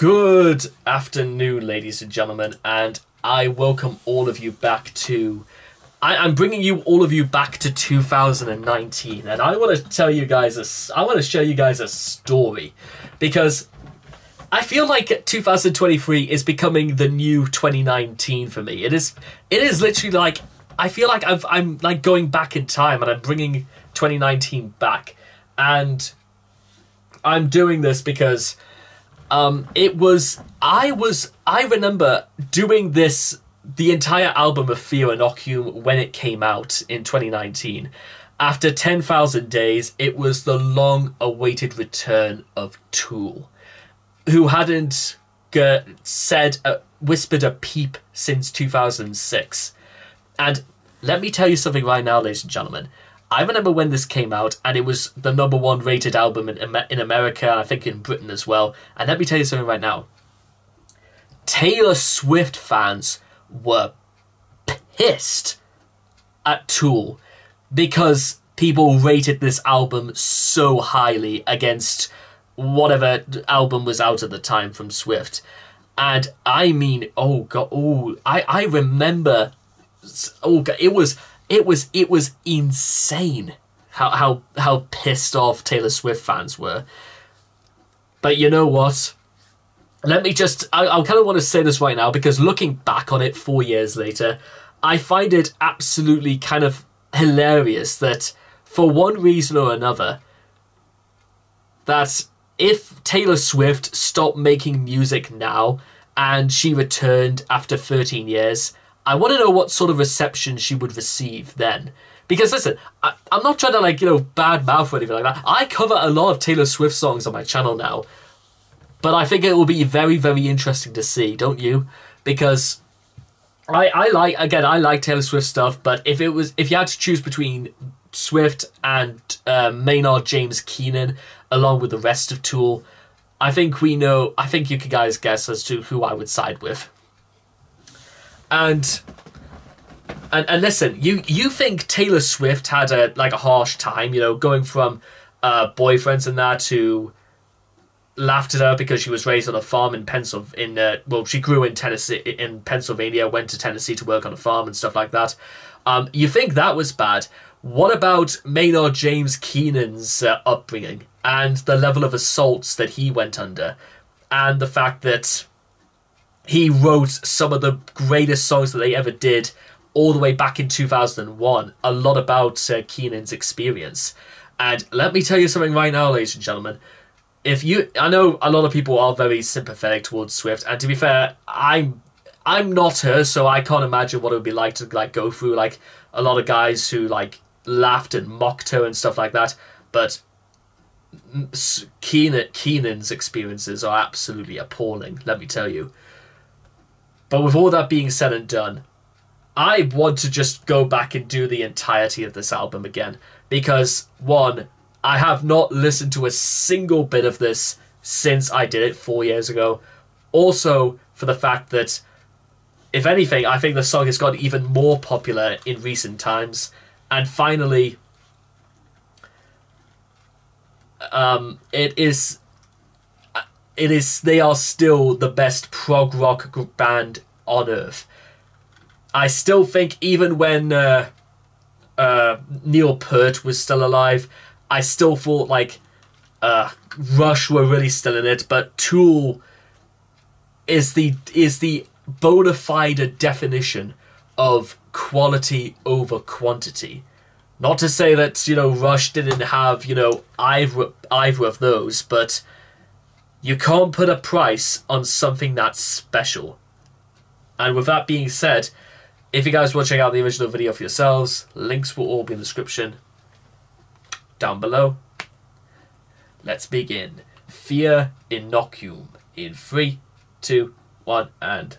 Good afternoon, ladies and gentlemen, and I welcome all of you back to... I'm bringing you all of you back to 2019, and I want to tell you guys I want to show you guys a story, because I feel like 2023 is becoming the new 2019 for me. It is literally like, I feel like I'm like going back in time, and I'm bringing 2019 back, and I'm doing this because I remember doing this, the entire album of Fear Inoculum, when it came out in 2019. After 10,000 days, it was the long-awaited return of Tool, who hadn't whispered a peep since 2006. And let me tell you something right now, ladies and gentlemen. I remember when this came out, and it was the #1 rated album in America, and I think in Britain as well. And let me tell you something right now. Taylor Swift fans were pissed at Tool because people rated this album so highly against whatever album was out at the time from Swift. And I mean, oh God, I remember, oh God, it was insane how pissed off Taylor Swift fans were. But you know what? Let me just... I kind of want to say this right now, because looking back on it 4 years later, I find it absolutely kind of hilarious that, for one reason or another, that if Taylor Swift stopped making music now and she returned after 13 years... I want to know what sort of reception she would receive then. Because listen, I'm not trying to bad mouth or anything like that. I cover a lot of Taylor Swift songs on my channel now. But I think it will be very, very interesting to see, don't you? Because I like Taylor Swift stuff, but if you had to choose between Swift and Maynard James Keenan, along with the rest of Tool, I think you can guys guess as to who I would side with. And listen, you think Taylor Swift had a harsh time, going from boyfriends and that to laughed at her because she was raised on a farm in Pennsylvania. Well, she grew in Pennsylvania, went to Tennessee to work on a farm and stuff like that. You think that was bad? What about Maynard James Keenan's upbringing and the level of assaults that he went under, and the fact that he wrote some of the greatest songs that they ever did all the way back in 2001. A lot about Keenan's experience. And let me tell you something right now, ladies and gentlemen. I know a lot of people are very sympathetic towards Swift, and to be fair, I'm not her, so I can't imagine what it would be like to go through a lot of guys who laughed and mocked her and stuff like that. But Keenan's experiences are absolutely appalling, let me tell you. But with all that being said and done, I want to just go back and do the entirety of this album again. Because, one, I have not listened to a single bit of this since I did it 4 years ago. Also, for the fact that, if anything, I think the song has gotten even more popular in recent times. And finally, they are still the best prog rock band on earth. I still think, even when Neil Peart was still alive, I still thought Rush were really still in it, but Tool is the bona fide definition of quality over quantity. Not to say that Rush didn't have either of those, but you can't put a price on something that's special. And with that being said, if you guys want to check out the original video for yourselves, links will all be in the description down below. Let's begin. Fear Inoculum in 3, 2, 1, and...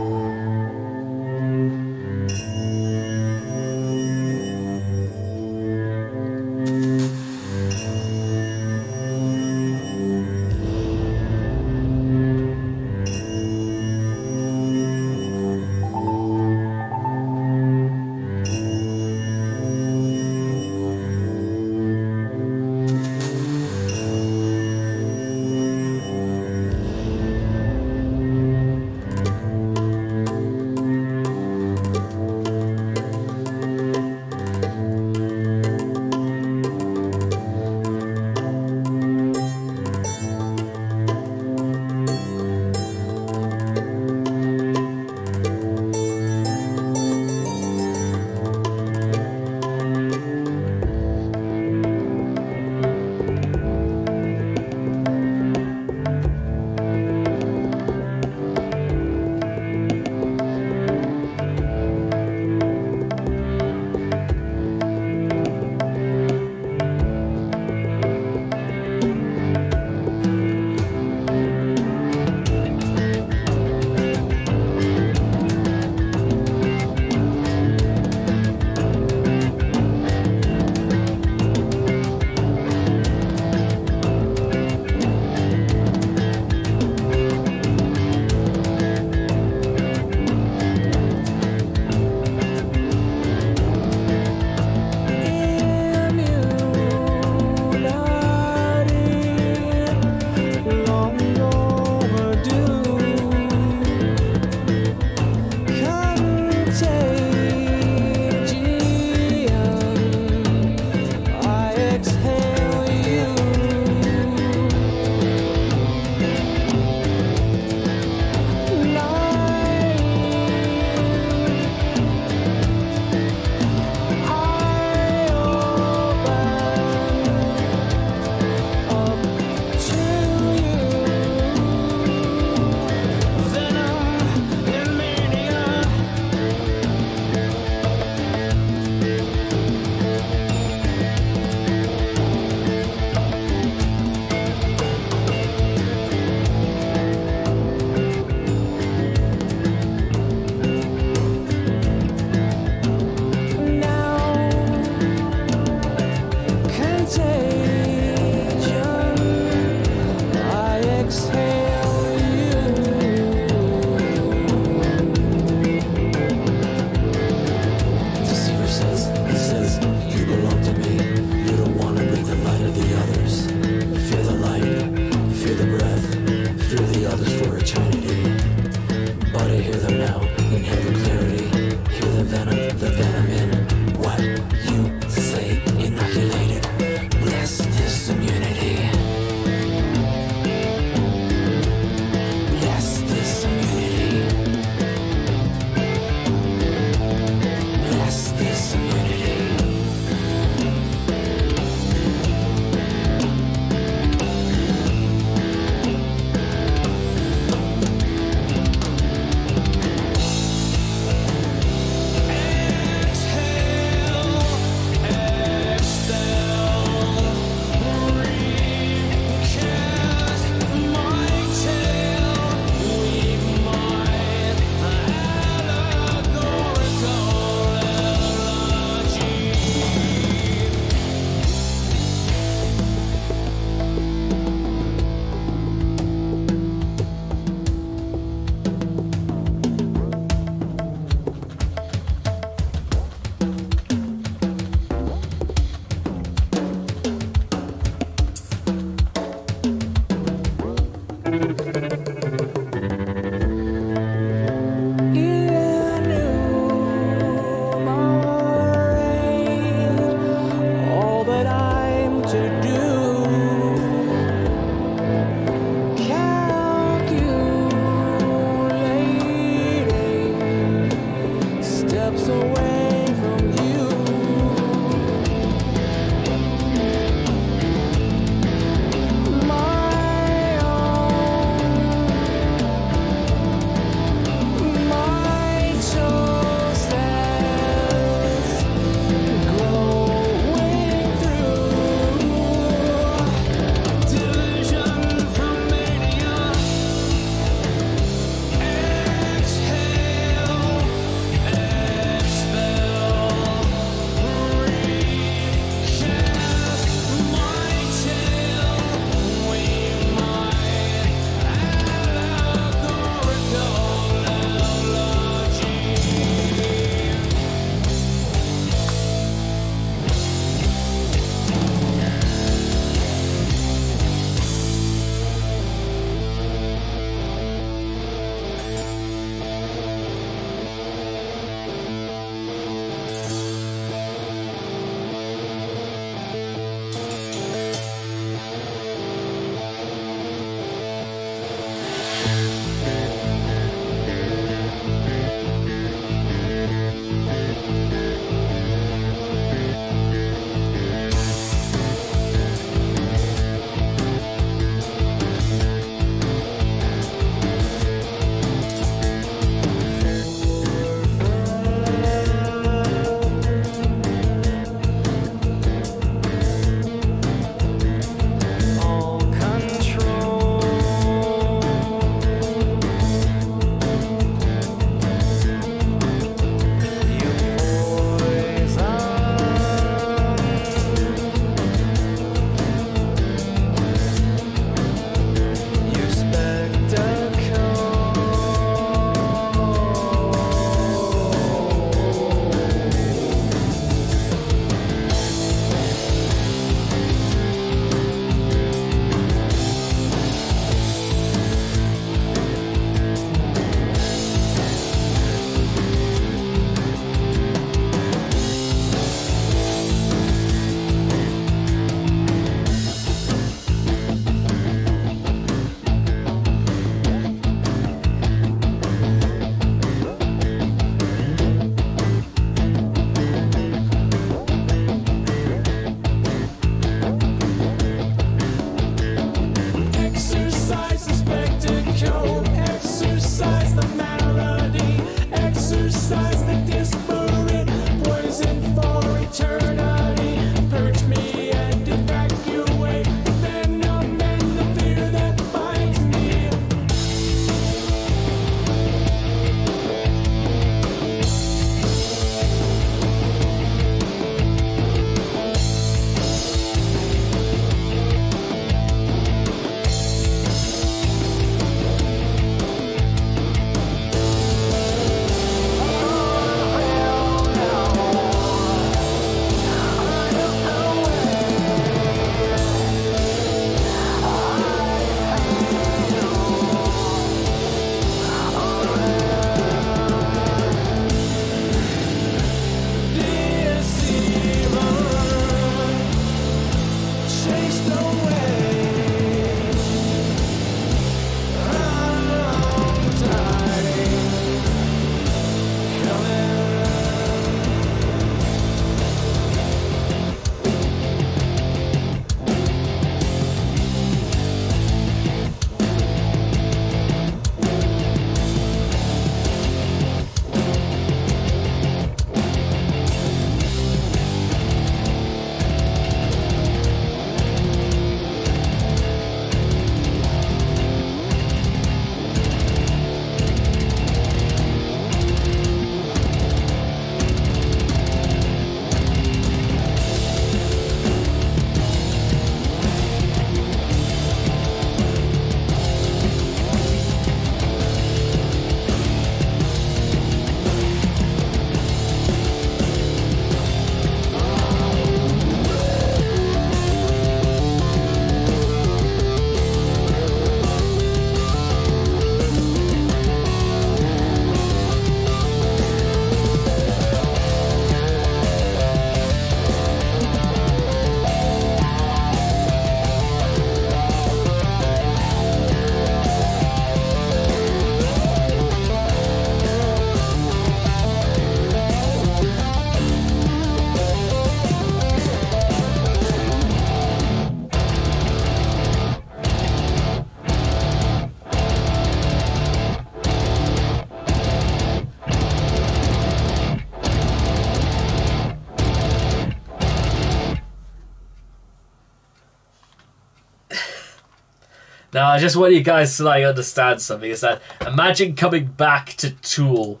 Now, I just want you guys to like understand something. Is that imagine coming back to Tool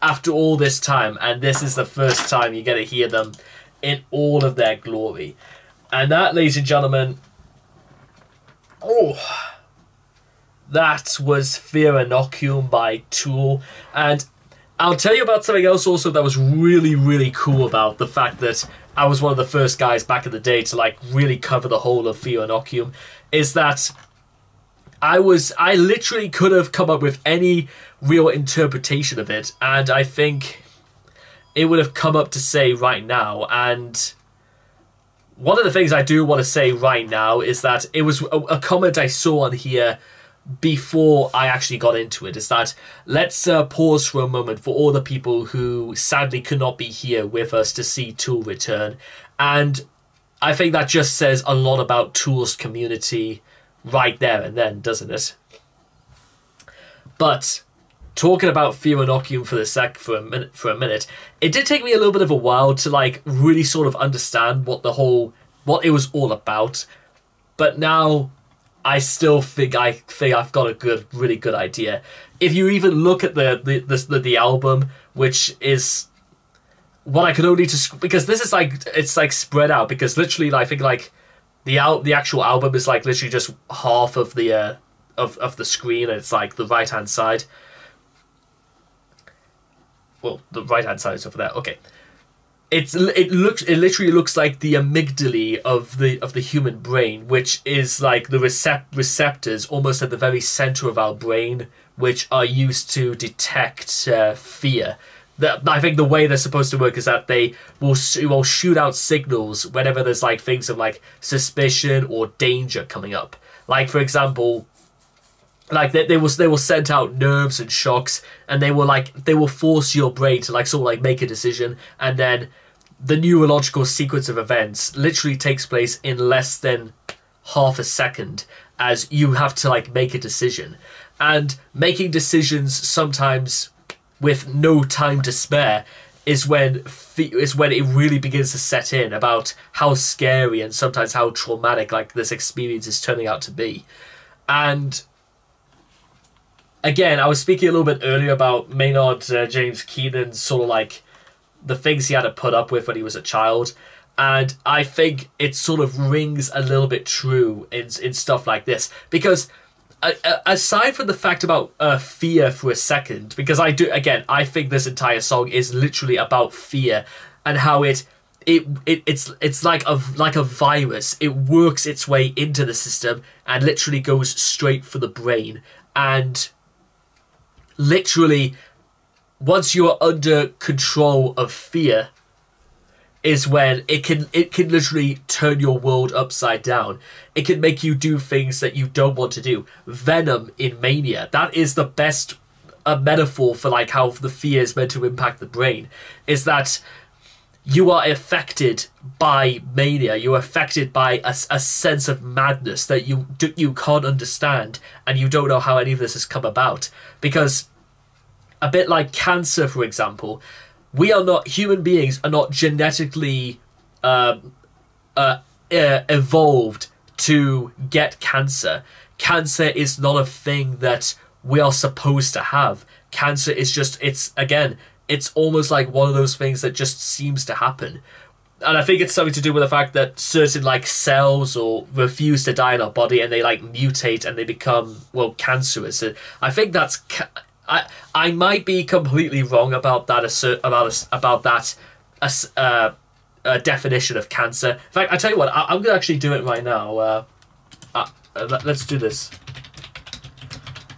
after all this time, and this is the first time you get to hear them in all of their glory. And that, ladies and gentlemen, oh, that was Fear Inoculum by Tool. And I'll tell you about something else also that was really, really cool about the fact that I was one of the first guys back in the day to like really cover the whole of Fear Inoculum, is that I literally could have come up with any real interpretation of it, and I think it would have come up to say right now. And one of the things I do want to say right now is that it was a comment I saw on here before I actually got into it, is that let's pause for a moment for all the people who sadly could not be here with us to see Tool return. And I think that just says a lot about Tool's community right there and then, doesn't it? But talking about Fear Inoculum for a minute, it did take me a little bit of a while to like really sort of understand what it was all about. But now I still think I've got a really good idea. If you even look at the album, which is what I could only just, because this is like, it's like spread out, because literally I think like the actual album is like literally just half of the of the screen, and it's like the right hand side. Well, the right hand side is over there. Okay. It literally looks like the amygdala of the human brain, which is like the receptors almost at the very center of our brain, which are used to detect fear. I think the way they're supposed to work is that they will shoot out signals whenever there's like things of like suspicion or danger coming up. Like, for example, like they will send out nerves and shocks, and they will force your brain to like sort of like make a decision, and then the neurological sequence of events literally takes place in less than half a second, as you have to like make a decision. And making decisions sometimes with no time to spare is when it really begins to set in about how scary and sometimes how traumatic like this experience is turning out to be. And again, I was speaking a little bit earlier about Maynard James Keenan's sort of like the things he had to put up with when he was a child, and I think it sort of rings a little bit true in stuff like this, because aside from the fact about fear for a second, because I think this entire song is literally about fear and how it's like a virus. It works its way into the system and literally goes straight for the brain, and literally once you are under control of fear is when it can literally turn your world upside down. It can make you do things that you don't want to do. Venom in Mania, that is the best metaphor for like how the fear is meant to impact the brain, is that you are affected by mania. You're affected by a sense of madness that you can't understand, and you don't know how any of this has come about. Because a bit like cancer, for example, human beings are not genetically evolved to get cancer. Cancer is not a thing that we are supposed to have. Cancer is just, it's almost like one of those things that just seems to happen. And I think it's something to do with the fact that certain like cells or refuse to die in our body, and they like mutate and they become, well, cancerous. And I think that's, I might be completely wrong about that definition of cancer. In fact, I tell you what, I'm gonna actually do it right now. Let's do this.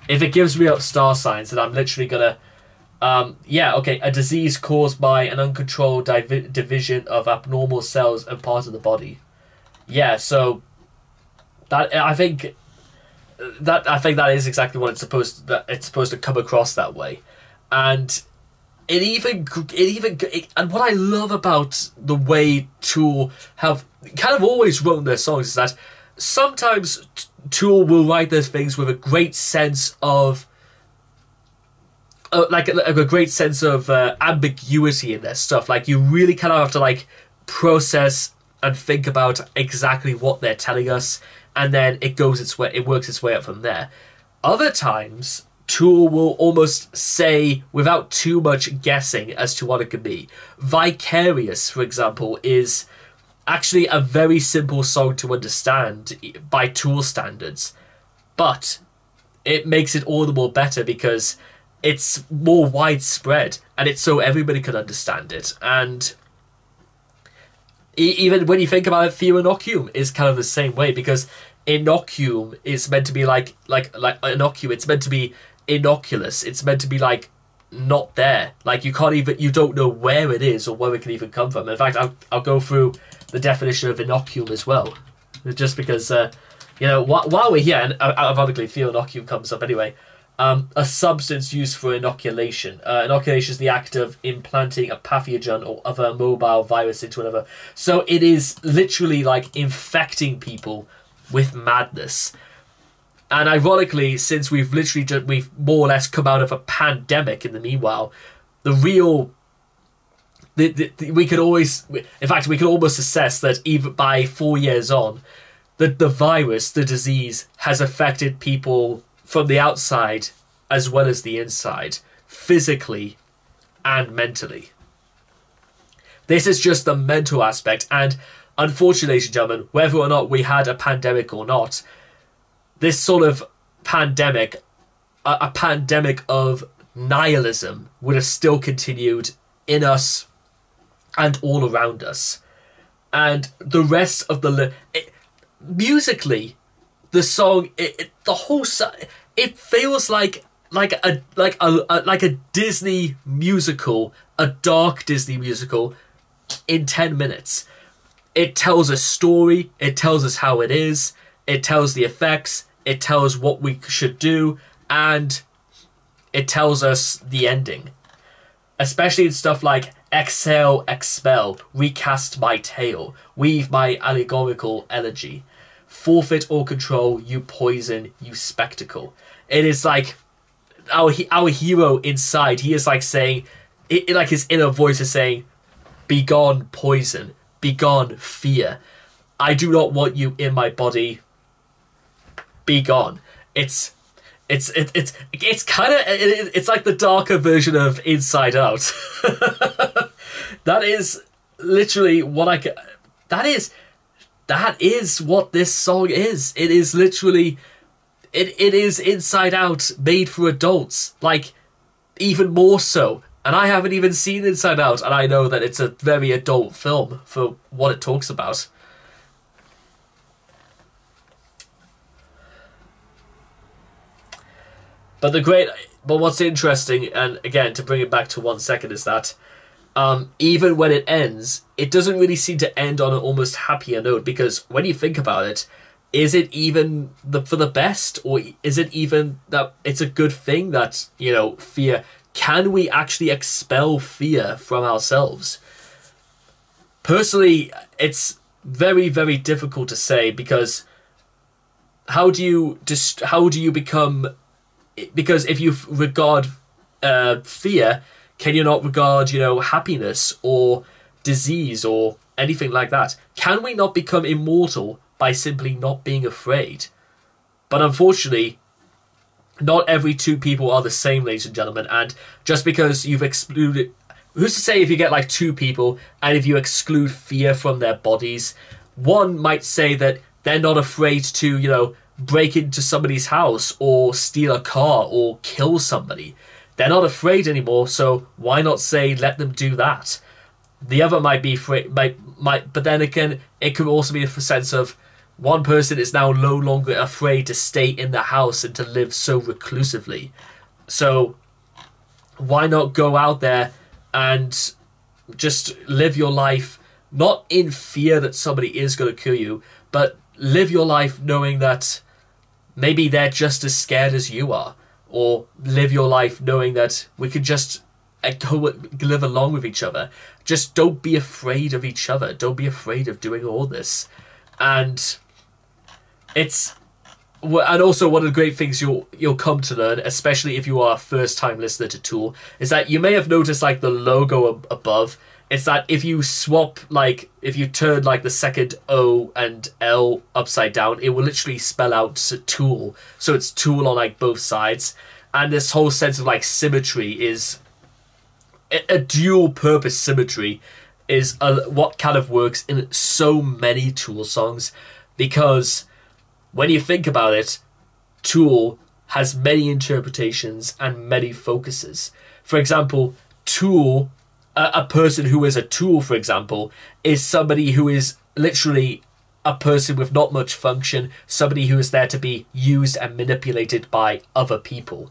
If it gives me up star signs, then I'm literally gonna. A disease caused by an uncontrolled division of abnormal cells and parts of the body. Yeah, so that I think that is exactly what it's supposed to come across that way. And and what I love about the way Tool have kind of always written their songs is that sometimes Tool will write their things with a great sense of a great sense of ambiguity in their stuff. Like, you really kind of have to like process and think about exactly what they're telling us, and then it works its way up from there. Other times, Tool will almost say, without too much guessing as to what it could be. Vicarious, for example, is actually a very simple song to understand by Tool standards, but it makes it all the more better because it's more widespread and it's so everybody can understand it. And even when you think about it, Fear Inoculum is kind of the same way, because Inoculum is meant to be like Inoculum. It's meant to be innocuous. It's meant to be like not there. Like you don't know where it is or where it can even come from. In fact, I'll go through the definition of inoculum as well, just because while we're here, and ironically, Fear Inoculum comes up anyway. A substance used for inoculation. Inoculation is the act of implanting a pathogen or other mobile virus into another. So it is literally like infecting people with madness. And ironically, since we've more or less come out of a pandemic in the meanwhile, we could almost assess that even by 4 years on, that the virus, the disease, has affected people from the outside as well as the inside, physically and mentally. This is just the mental aspect, and unfortunately, ladies and gentlemen, whether or not we had a pandemic or not, this sort of pandemic, a pandemic of nihilism, would have still continued in us and all around us. And the rest of musically, the song, the whole song, it feels like a Disney musical, a dark Disney musical, in 10 minutes. It tells a story. It tells us how it is. It tells the effects. It tells what we should do, and it tells us the ending. Especially in stuff like exhale, expel, recast my tale, weave my allegorical elegy, forfeit all control, you poison, you spectacle. It is like our hero inside, he is like saying, like his inner voice is saying, begone poison, begone fear, I do not want you in my body, be gone. It's kind of, it's like the darker version of Inside Out. That is literally what that is what this song is. It is literally, it is Inside Out made for adults, like even more so. And I haven't even seen Inside Out, and I know that it's a very adult film for what it talks about. But what's interesting, and again, to bring it back to 1 second, is that even when it ends, it doesn't really seem to end on an almost happier note, because when you think about it, is it even for the best, or is it even that it's a good thing that, fear, can we actually expel fear from ourselves? Personally, it's very, very difficult to say, because how do you become... Because if you regard fear, can you not regard, happiness or disease or anything like that? Can we not become immortal by simply not being afraid? But unfortunately, not every two people are the same, ladies and gentlemen. And just because you've excluded... Who's to say if you get like two people and if you exclude fear from their bodies, one might say that they're not afraid to, break into somebody's house or steal a car or kill somebody. They're not afraid anymore, so why not say let them do that? The other might be afraid, but then again, it could also be a sense of one person is now no longer afraid to stay in the house and to live so reclusively. So why not go out there and just live your life, not in fear that somebody is going to kill you, but live your life knowing that maybe they're just as scared as you are, or live your life knowing that we could just go live along with each other. Just don't be afraid of each other. Don't be afraid of doing all this. And also one of the great things you'll come to learn, especially if you are a first-time listener to Tool, is that you may have noticed like the logo above It's that if you swap, like, if you turn, like, the second O and L upside down, it will literally spell out tool. So it's tool on, like, both sides. And this whole sense of, like, symmetry is... A dual-purpose symmetry is what kind of works in so many Tool songs. Because when you think about it, Tool has many interpretations and many focuses. For example, Tool... a person who is a tool, for example, is somebody who is literally a person with not much function, somebody who is there to be used and manipulated by other people.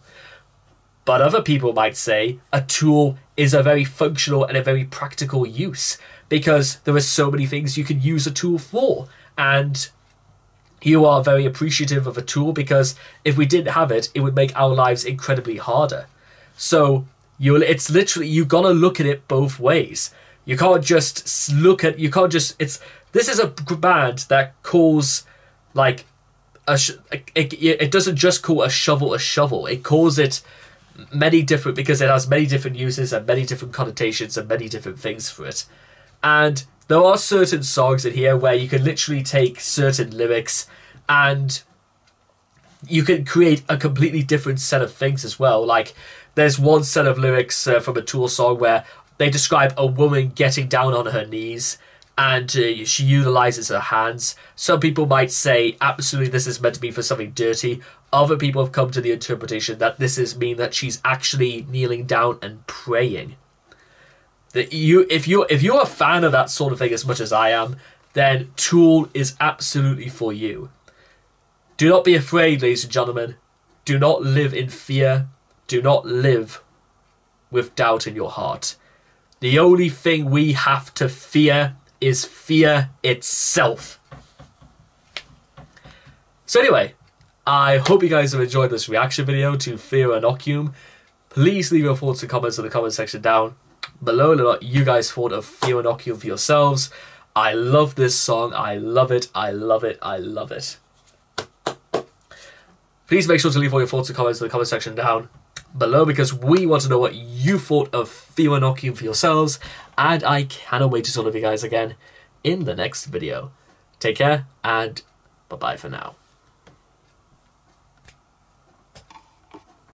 But other people might say a tool is a very functional and a very practical use, because there are so many things you can use a tool for, and you are very appreciative of a tool because if we didn't have it, it would make our lives incredibly harder. So... it's literally, you gotta look at it both ways. You can't just look at, this is a band that calls, like, it doesn't just call a shovel. It calls it many different, because it has many different uses and many different connotations and many different things for it. And there are certain songs in here where you can literally take certain lyrics and you can create a completely different set of things as well. Like, there's one set of lyrics from a Tool song where they describe a woman getting down on her knees and she utilizes her hands. Some people might say, absolutely, this is meant to be for something dirty. Other people have come to the interpretation that this is mean that she's actually kneeling down and praying. That if you're a fan of that sort of thing as much as I am, then Tool is absolutely for you. Do not be afraid, ladies and gentlemen. Do not live in fear. Do not live with doubt in your heart. The only thing we have to fear is fear itself. So anyway, I hope you guys have enjoyed this reaction video to Fear Inocoulum. Please leave your thoughts and comments in the comment section down below. Let what you guys thought of Fear Inocoulum for yourselves. I love this song. I love it. I love it. I love it. Please make sure to leave all your thoughts and comments in the comment section down below, because we want to know what you thought of Fear Inocoulum for yourselves, and I cannot wait to talk to you guys again in the next video. Take care, and bye-bye for now.